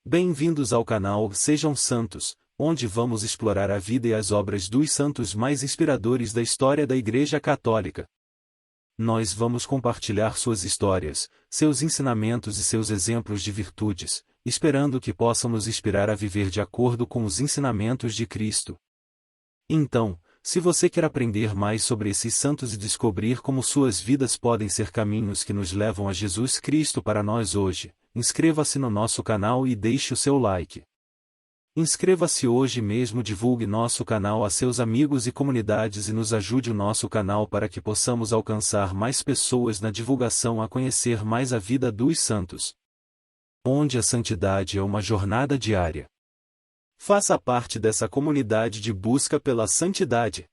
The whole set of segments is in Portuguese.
Bem-vindos ao canal Sejam Santos, onde vamos explorar a vida e as obras dos santos mais inspiradores da história da Igreja Católica. Nós vamos compartilhar suas histórias, seus ensinamentos e seus exemplos de virtudes, esperando que possam nos inspirar a viver de acordo com os ensinamentos de Cristo. Então, se você quer aprender mais sobre esses santos e descobrir como suas vidas podem ser caminhos que nos levam a Jesus Cristo para nós hoje, inscreva-se no nosso canal e deixe o seu like. Inscreva-se hoje mesmo, divulgue nosso canal a seus amigos e comunidades e nos ajude o nosso canal para que possamos alcançar mais pessoas na divulgação a conhecer mais a vida dos santos. Onde a santidade é uma jornada diária. Faça parte dessa comunidade de busca pela santidade.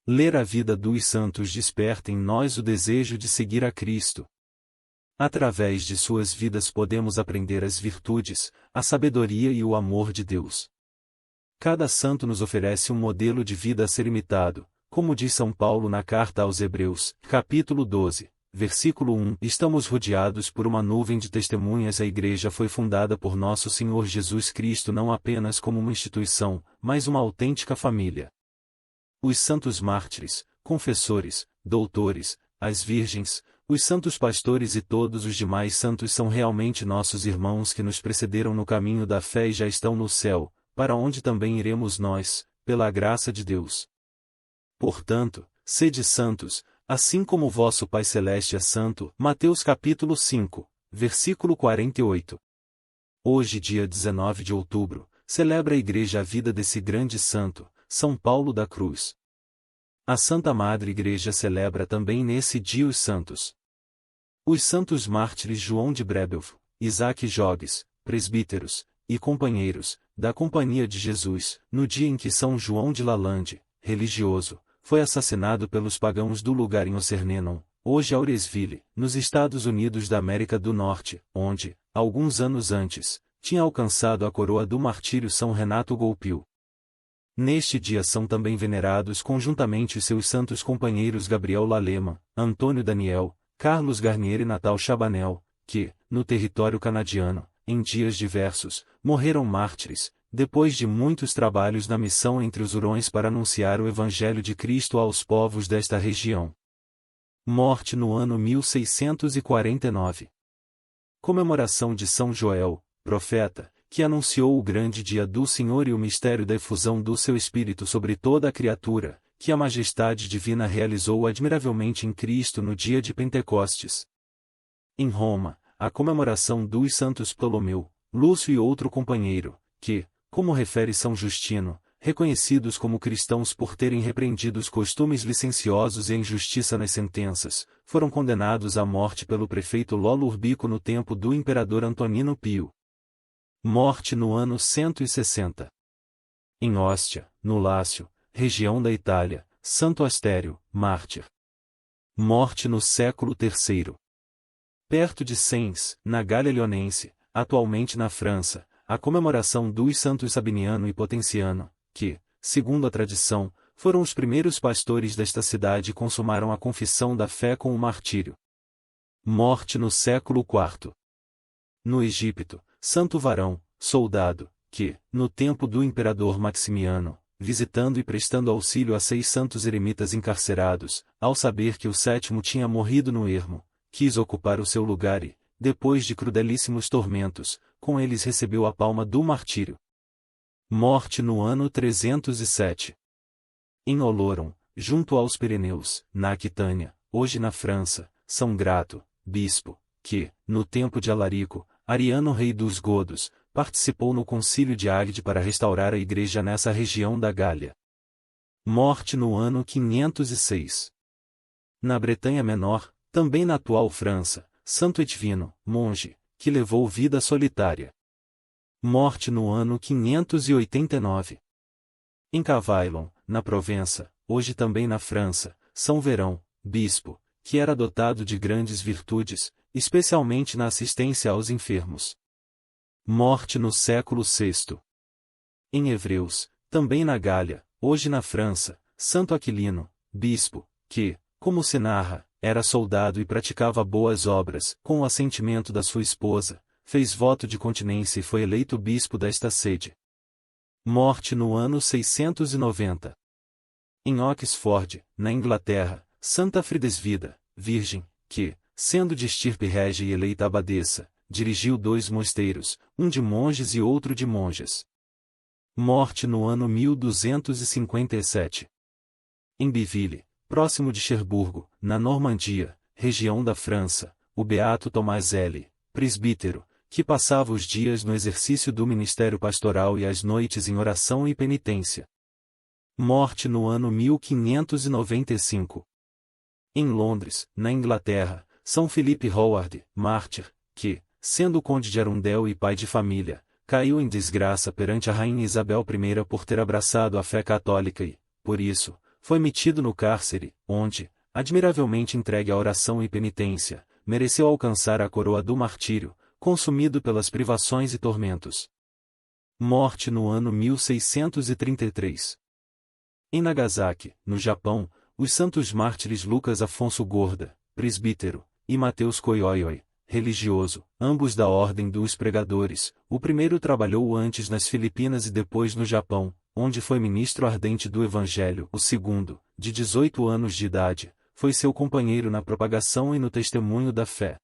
Ler a vida dos santos desperta em nós o desejo de seguir a Cristo. Através de suas vidas podemos aprender as virtudes, a sabedoria e o amor de Deus. Cada santo nos oferece um modelo de vida a ser imitado, como diz São Paulo na carta aos Hebreus, capítulo 12, versículo 1. Estamos rodeados por uma nuvem de testemunhas. A Igreja foi fundada por nosso Senhor Jesus Cristo não apenas como uma instituição, mas uma autêntica família. Os santos mártires, confessores, doutores, as virgens, os santos pastores e todos os demais santos são realmente nossos irmãos que nos precederam no caminho da fé e já estão no céu, para onde também iremos nós, pela graça de Deus. Portanto, sede santos, assim como o vosso Pai Celeste é santo. Mateus capítulo 5, versículo 48. Hoje, dia 19 de outubro, celebra a Igreja a vida desse grande santo, São Paulo da Cruz. A Santa Madre Igreja celebra também nesse dia os santos. Os santos mártires João de Brébeuf, Isaac Jogues, presbíteros, e companheiros, da Companhia de Jesus, no dia em que São João de Lalande, religioso, foi assassinado pelos pagãos do lugar em Ocernenon, hoje Auresville, nos Estados Unidos da América do Norte, onde, alguns anos antes, tinha alcançado a coroa do martírio São Renato Goupil. Neste dia são também venerados conjuntamente os seus santos companheiros Gabriel Lallemand, Antônio Daniel, Carlos Garnier e Natal Chabanel, que, no território canadiano, em dias diversos, morreram mártires, depois de muitos trabalhos na missão entre os Hurões para anunciar o Evangelho de Cristo aos povos desta região. Morte no ano 1649. Comemoração de São Joel, profeta, que anunciou o grande dia do Senhor e o mistério da efusão do seu Espírito sobre toda a criatura, que a majestade divina realizou admiravelmente em Cristo no dia de Pentecostes. Em Roma, a comemoração dos santos Ptolomeu, Lúcio e outro companheiro, que, como refere São Justino, reconhecidos como cristãos por terem repreendido os costumes licenciosos e a injustiça nas sentenças, foram condenados à morte pelo prefeito Lolo Urbico no tempo do imperador Antonino Pio. Morte no ano 160. Em Ostia, no Lácio, região da Itália, Santo Astério, mártir. Morte no século III. Perto de Sens, na Gália Leonense, atualmente na França, a comemoração dos santos Sabiniano e Potenciano, que, segundo a tradição, foram os primeiros pastores desta cidade e consumaram a confissão da fé com o martírio. Morte no século IV. No Egito, Santo Varão, soldado, que, no tempo do imperador Maximiano, visitando e prestando auxílio a 6 santos eremitas encarcerados, ao saber que o 7º tinha morrido no ermo, quis ocupar o seu lugar e, depois de crudelíssimos tormentos, com eles recebeu a palma do martírio. Morte no ano 307. Em Oloron, junto aos Pirineus, na Aquitânia, hoje na França, São Grato, bispo, que, no tempo de Alarico, Ariano rei dos godos, participou no concílio de Ágde para restaurar a igreja nessa região da Gália. Morte no ano 506. Na Bretanha Menor, também na atual França, Santo Etvino, monge, que levou vida solitária. Morte no ano 589. Em Cavaillon, na Provença, hoje também na França, São Verão, bispo, que era dotado de grandes virtudes, especialmente na assistência aos enfermos. Morte no século VI. Em Évreus, também na Gália, hoje na França, Santo Aquilino, bispo, que, como se narra, era soldado e praticava boas obras, com o assentimento da sua esposa, fez voto de continência e foi eleito bispo desta sede. Morte no ano 690. Em Oxford, na Inglaterra, Santa Fridesvida, virgem, que, sendo de estirpe régia e eleita abadesa, dirigiu 2 mosteiros, um de monges e outro de monjas. Morte no ano 1257. Em Biville, próximo de Cherburgo, na Normandia, região da França, o beato Tomás L., presbítero, que passava os dias no exercício do ministério pastoral e as noites em oração e penitência. Morte no ano 1595. Em Londres, na Inglaterra, São Felipe Howard, mártir, que, sendo conde de Arundel e pai de família, caiu em desgraça perante a rainha Isabel I por ter abraçado a fé católica e, por isso, foi metido no cárcere, onde, admiravelmente entregue à oração e penitência, mereceu alcançar a coroa do martírio, consumido pelas privações e tormentos. Morte no ano 1633. Em Nagasaki, no Japão, os santos mártires Lucas Afonso Gorda, presbítero, e Mateus Koyoyoi, religioso, ambos da Ordem dos Pregadores, o primeiro trabalhou antes nas Filipinas e depois no Japão, onde foi ministro ardente do Evangelho. O segundo, de 18 anos de idade, foi seu companheiro na propagação e no testemunho da fé.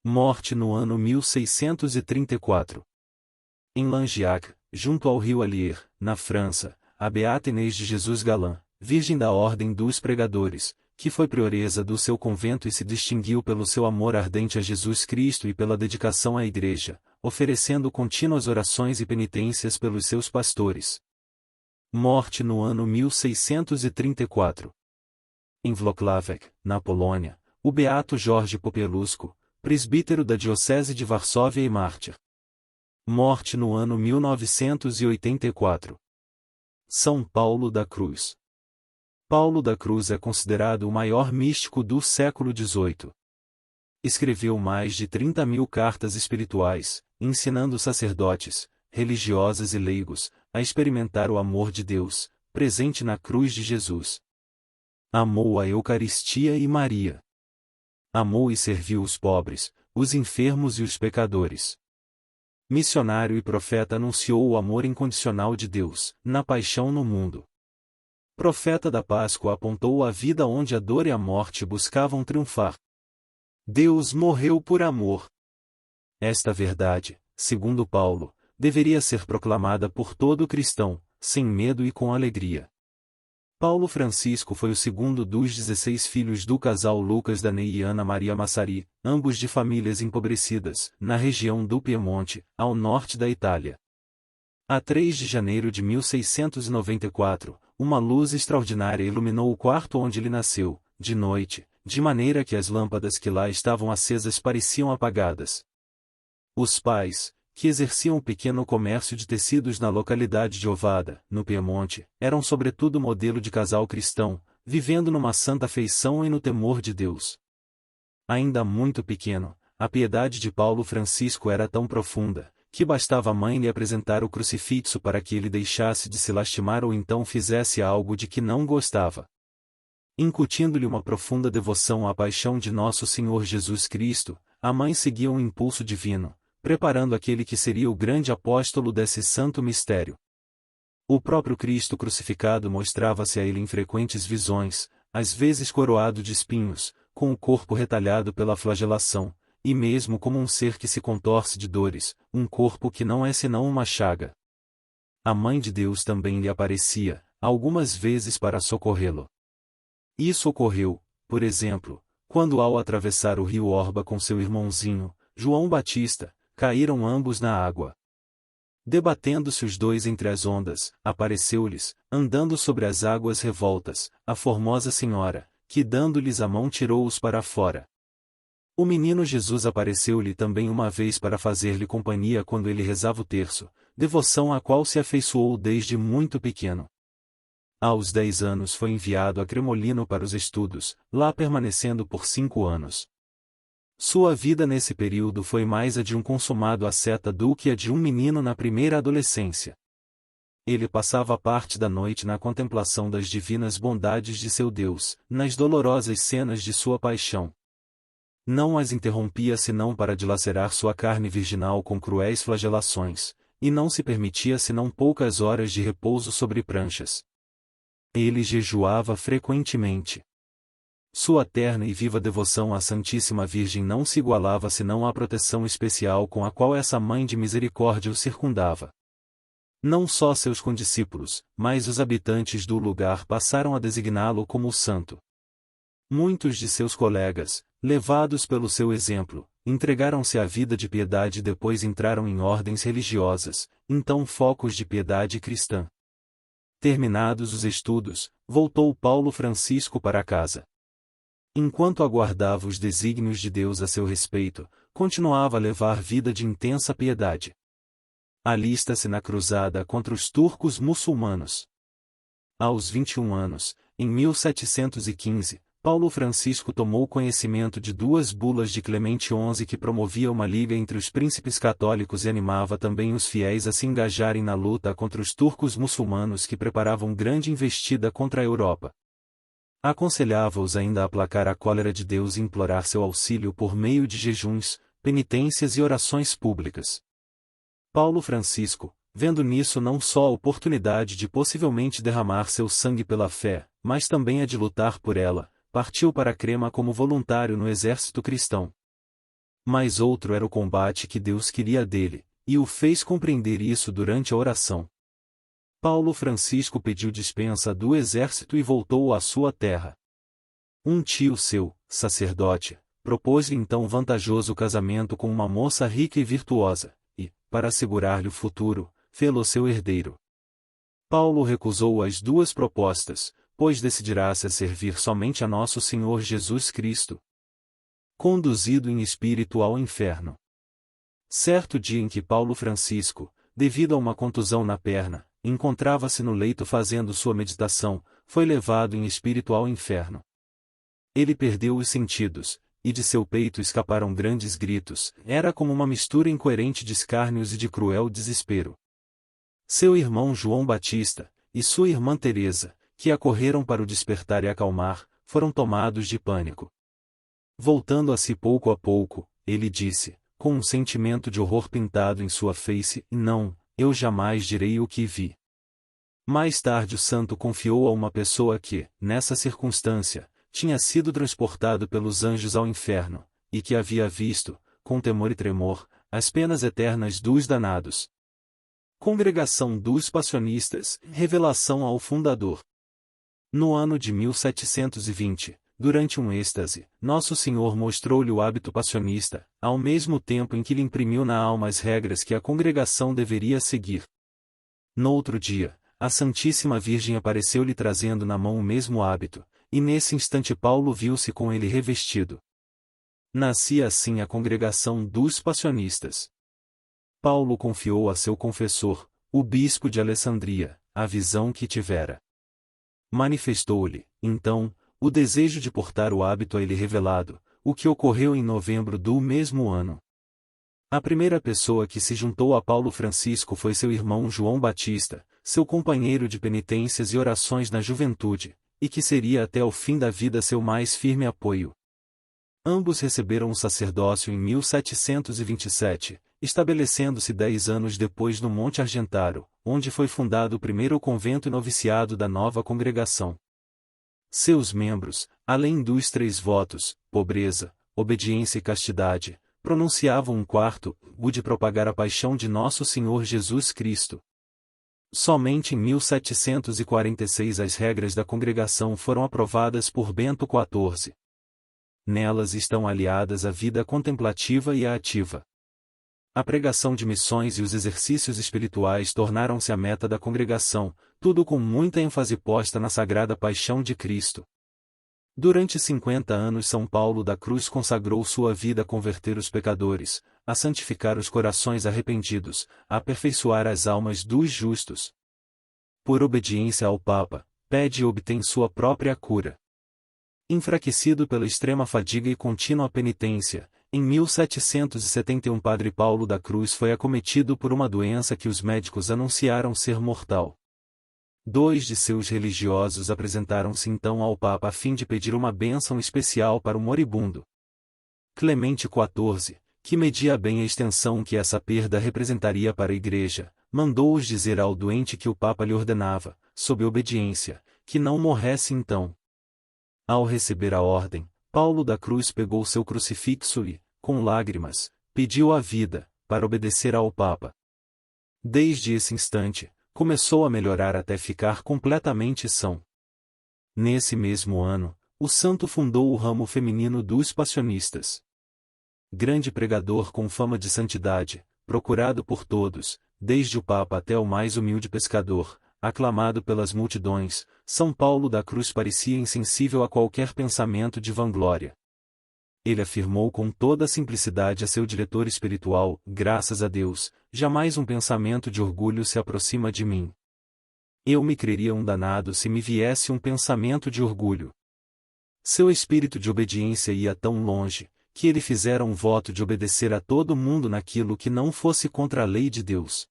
Morte no ano 1634. Em Langeac, junto ao rio Allier, na França, a beata Inês de Jesus Galã, virgem da Ordem dos Pregadores, que foi prioresa do seu convento e se distinguiu pelo seu amor ardente a Jesus Cristo e pela dedicação à Igreja, oferecendo contínuas orações e penitências pelos seus pastores. Morte no ano 1634. Em Włocławek, na Polônia, o beato Jorge Popielusco, presbítero da Diocese de Varsóvia e mártir. Morte no ano 1984. São Paulo da Cruz. Paulo da Cruz é considerado o maior místico do século XVIII. Escreveu mais de 30.000 cartas espirituais, ensinando sacerdotes, religiosas e leigos, a experimentar o amor de Deus, presente na cruz de Jesus. Amou a Eucaristia e Maria. Amou e serviu os pobres, os enfermos e os pecadores. Missionário e profeta anunciou o amor incondicional de Deus, na paixão no mundo. Profeta da Páscoa apontou a vida onde a dor e a morte buscavam triunfar. Deus morreu por amor. Esta verdade, segundo Paulo, deveria ser proclamada por todo cristão, sem medo e com alegria. Paulo Francisco foi o segundo dos 16 filhos do casal Lucas Danei e Ana Maria Massari, ambos de famílias empobrecidas, na região do Piemonte, ao norte da Itália. A 3 de janeiro de 1694, uma luz extraordinária iluminou o quarto onde ele nasceu, de noite, de maneira que as lâmpadas que lá estavam acesas pareciam apagadas. Os pais, que exerciam um pequeno comércio de tecidos na localidade de Ovada, no Piemonte, eram sobretudo modelo de casal cristão, vivendo numa santa afeição e no temor de Deus. Ainda muito pequeno, a piedade de Paulo Francisco era tão profunda, que bastava a mãe lhe apresentar o crucifixo para que ele deixasse de se lastimar ou então fizesse algo de que não gostava. Incutindo-lhe uma profunda devoção à paixão de Nosso Senhor Jesus Cristo, a mãe seguia um impulso divino, preparando aquele que seria o grande apóstolo desse santo mistério. O próprio Cristo crucificado mostrava-se a ele em frequentes visões, às vezes coroado de espinhos, com o corpo retalhado pela flagelação, e mesmo como um ser que se contorce de dores, um corpo que não é senão uma chaga. A Mãe de Deus também lhe aparecia, algumas vezes para socorrê-lo. Isso ocorreu, por exemplo, quando ao atravessar o rio Orba com seu irmãozinho, João Batista, caíram ambos na água. Debatendo-se os dois entre as ondas, apareceu-lhes, andando sobre as águas revoltas, a formosa senhora, que dando-lhes a mão tirou-os para fora. O menino Jesus apareceu-lhe também uma vez para fazer-lhe companhia quando ele rezava o terço, devoção à qual se afeiçoou desde muito pequeno. Aos 10 anos foi enviado a Cremolino para os estudos, lá permanecendo por 5 anos. Sua vida nesse período foi mais a de um consumado asceta do que a de um menino na primeira adolescência. Ele passava parte da noite na contemplação das divinas bondades de seu Deus, nas dolorosas cenas de sua paixão. Não as interrompia senão para dilacerar sua carne virginal com cruéis flagelações, e não se permitia senão poucas horas de repouso sobre pranchas. Ele jejuava frequentemente. Sua terna e viva devoção à Santíssima Virgem não se igualava senão à proteção especial com a qual essa Mãe de Misericórdia o circundava. Não só seus condiscípulos, mas os habitantes do lugar passaram a designá-lo como o santo. Muitos de seus colegas, levados pelo seu exemplo, entregaram-se à vida de piedade e depois entraram em ordens religiosas, então focos de piedade cristã. Terminados os estudos, voltou Paulo Francisco para casa. Enquanto aguardava os desígnios de Deus a seu respeito, continuava a levar vida de intensa piedade. Alista-se na cruzada contra os turcos muçulmanos. Aos 21 anos, em 1715, Paulo Francisco tomou conhecimento de 2 bulas de Clemente XI que promovia uma liga entre os príncipes católicos e animava também os fiéis a se engajarem na luta contra os turcos muçulmanos que preparavam grande investida contra a Europa. Aconselhava-os ainda a aplacar a cólera de Deus e implorar seu auxílio por meio de jejuns, penitências e orações públicas. Paulo Francisco, vendo nisso não só a oportunidade de possivelmente derramar seu sangue pela fé, mas também a de lutar por ela, partiu para Crema como voluntário no exército cristão. Mas outro era o combate que Deus queria dele, e o fez compreender isso durante a oração. Paulo Francisco pediu dispensa do exército e voltou à sua terra. Um tio seu, sacerdote, propôs-lhe então vantajoso casamento com uma moça rica e virtuosa, e, para assegurar-lhe o futuro, fê-lo seu herdeiro. Paulo recusou as 2 propostas, pois decidirá-se a servir somente a nosso Senhor Jesus Cristo. Conduzido em espírito ao inferno. Certo dia em que Paulo Francisco, devido a uma contusão na perna, encontrava-se no leito fazendo sua meditação, foi levado em espírito ao inferno. Ele perdeu os sentidos, e de seu peito escaparam grandes gritos, era como uma mistura incoerente de escárnios e de cruel desespero. Seu irmão João Batista, e sua irmã Teresa, que acorreram para o despertar e acalmar, foram tomados de pânico. Voltando a si pouco a pouco, ele disse, com um sentimento de horror pintado em sua face, não, eu jamais direi o que vi. Mais tarde o santo confiou a uma pessoa que, nessa circunstância, tinha sido transportado pelos anjos ao inferno, e que havia visto, com temor e tremor, as penas eternas dos danados. Congregação dos Passionistas, revelação ao fundador. No ano de 1720, durante um êxtase, Nosso Senhor mostrou-lhe o hábito passionista, ao mesmo tempo em que lhe imprimiu na alma as regras que a congregação deveria seguir. Noutro dia, a Santíssima Virgem apareceu-lhe trazendo na mão o mesmo hábito, e nesse instante Paulo viu-se com ele revestido. Nascia assim a congregação dos passionistas. Paulo confiou a seu confessor, o bispo de Alessandria, a visão que tivera. Manifestou-lhe, então, o desejo de portar o hábito a ele revelado, o que ocorreu em novembro do mesmo ano. A primeira pessoa que se juntou a Paulo Francisco foi seu irmão João Batista, seu companheiro de penitências e orações na juventude, e que seria até o fim da vida seu mais firme apoio. Ambos receberam o sacerdócio em 1727, estabelecendo-se 10 anos depois no Monte Argentaro, onde foi fundado o primeiro convento e noviciado da nova congregação. Seus membros, além dos 3 votos, pobreza, obediência e castidade, pronunciavam um quarto, o de propagar a paixão de Nosso Senhor Jesus Cristo. Somente em 1746 as regras da congregação foram aprovadas por Bento XIV. Nelas estão aliadas a vida contemplativa e a ativa. A pregação de missões e os exercícios espirituais tornaram-se a meta da congregação, tudo com muita ênfase posta na sagrada paixão de Cristo. Durante 50 anos São Paulo da Cruz consagrou sua vida a converter os pecadores, a santificar os corações arrependidos, a aperfeiçoar as almas dos justos. Por obediência ao Papa, pede e obtém sua própria cura. Enfraquecido pela extrema fadiga e contínua penitência, em 1771 Padre Paulo da Cruz foi acometido por uma doença que os médicos anunciaram ser mortal. 2 de seus religiosos apresentaram-se então ao Papa a fim de pedir uma bênção especial para o moribundo. Clemente XIV, que media bem a extensão que essa perda representaria para a Igreja, mandou-os dizer ao doente que o Papa lhe ordenava, sob obediência, que não morresse então. Ao receber a ordem, Paulo da Cruz pegou seu crucifixo e, com lágrimas, pediu a vida, para obedecer ao Papa. Desde esse instante, começou a melhorar até ficar completamente são. Nesse mesmo ano, o santo fundou o ramo feminino dos Passionistas. Grande pregador com fama de santidade, procurado por todos, desde o Papa até o mais humilde pescador, aclamado pelas multidões, São Paulo da Cruz parecia insensível a qualquer pensamento de vanglória. Ele afirmou com toda a simplicidade a seu diretor espiritual: graças a Deus, jamais um pensamento de orgulho se aproxima de mim. Eu me creria um danado se me viesse um pensamento de orgulho. Seu espírito de obediência ia tão longe, que ele fizera um voto de obedecer a todo mundo naquilo que não fosse contra a lei de Deus.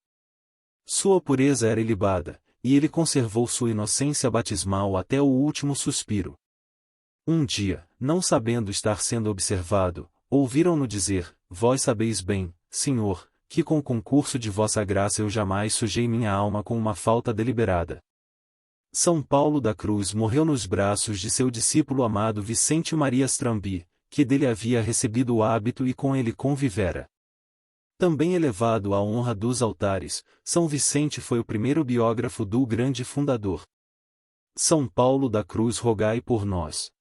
Sua pureza era ilibada, e ele conservou sua inocência batismal até o último suspiro. Um dia, não sabendo estar sendo observado, ouviram-no dizer: vós sabeis bem, Senhor, que com o concurso de vossa graça eu jamais sujei minha alma com uma falta deliberada. São Paulo da Cruz morreu nos braços de seu discípulo amado Vicente Maria Strambi, que dele havia recebido o hábito e com ele convivera. Também elevado à honra dos altares, São Vicente foi o primeiro biógrafo do grande fundador. São Paulo da Cruz, rogai por nós.